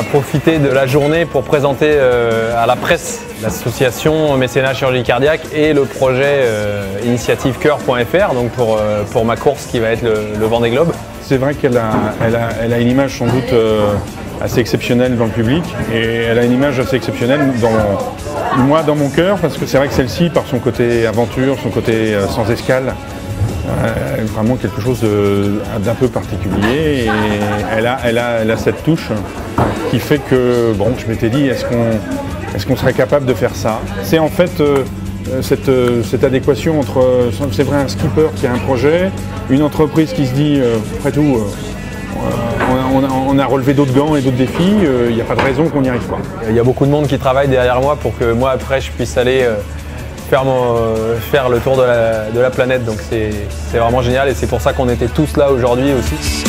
a profité de la journée pour présenter à la presse l'association Mécénat Chirurgie Cardiaque et le projet initiativecoeur.fr, donc pour ma course qui va être le Vendée Globe. C'est vrai qu'elle a une image sans doute assez exceptionnelle dans le public, et elle a une image assez exceptionnelle dans mon cœur, parce que c'est vrai que celle-ci, par son côté aventure, son côté sans escale, vraiment quelque chose d'un peu particulier, et elle a cette touche qui fait que, bon, je m'étais dit, est-ce qu'on serait capable de faire ça? C'est en fait cette adéquation entre, c'est vrai, un skipper qui a un projet, une entreprise qui se dit, après tout, on a relevé d'autres gants et d'autres défis, il n'y a pas de raison qu'on n'y arrive pas. Il y a beaucoup de monde qui travaille derrière moi pour que moi, après, je puisse aller faire le tour de la planète, donc c'est vraiment génial, et c'est pour ça qu'on était tous là aujourd'hui aussi.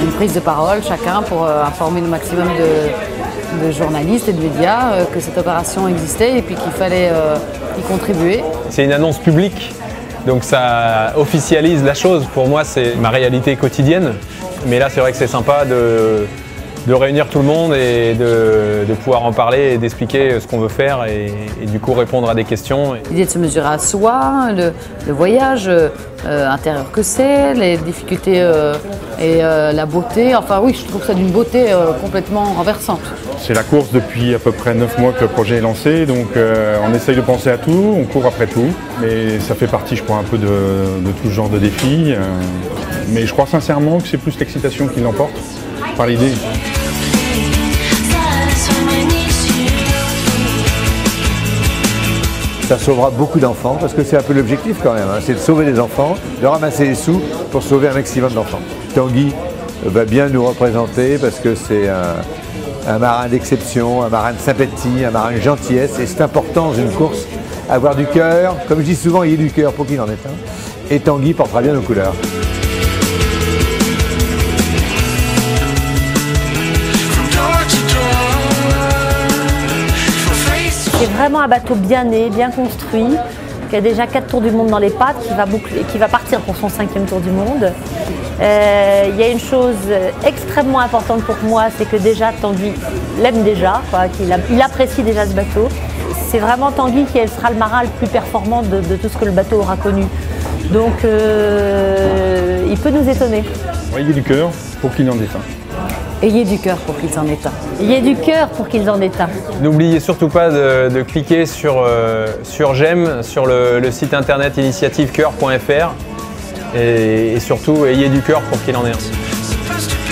Une prise de parole chacun pour informer le maximum de journalistes et de médias que cette opération existait et puis qu'il fallait y contribuer. C'est une annonce publique, donc ça officialise la chose. Pour moi, c'est ma réalité quotidienne, mais là c'est vrai que c'est sympa de réunir tout le monde et de pouvoir en parler et d'expliquer ce qu'on veut faire et du coup répondre à des questions. L'idée de se mesurer à soi, le voyage intérieur que c'est, les difficultés et la beauté. Enfin oui, je trouve ça d'une beauté complètement renversante. C'est la course depuis à peu près 9 mois que le projet est lancé, donc on essaye de penser à tout, on court après tout, mais ça fait partie, je crois, un peu de tout ce genre de défis. Mais je crois sincèrement que c'est plus l'excitation qui l'emporte par l'idée. Ça sauvera beaucoup d'enfants, parce que c'est un peu l'objectif quand même, hein, c'est de sauver des enfants, de ramasser les sous pour sauver un maximum d'enfants. Tanguy va bien nous représenter parce que c'est un marin d'exception, un marin de sympathie, un marin de gentillesse, et c'est important dans une course, avoir du cœur, comme je dis souvent, il y a du cœur pour qu'il en ait un, et Tanguy portera bien nos couleurs. C'est vraiment un bateau bien né, bien construit, qui a déjà 4 tours du monde dans les pattes, qui va partir pour son 5e tour du monde. Il y a une chose extrêmement importante pour moi, c'est que déjà Tanguy l'aime déjà, il apprécie déjà ce bateau. C'est vraiment Tanguy qui sera le marin le plus performant de tout ce que le bateau aura connu. Donc il peut nous étonner. Ayez du cœur pour qu'il en ait un. Ayez du cœur pour qu'ils en aient un. Ayez du cœur pour qu'ils en aient un. N'oubliez surtout pas de cliquer sur j'aime sur le site internet initiativecoeur.fr et surtout ayez du cœur pour qu'il en ait un.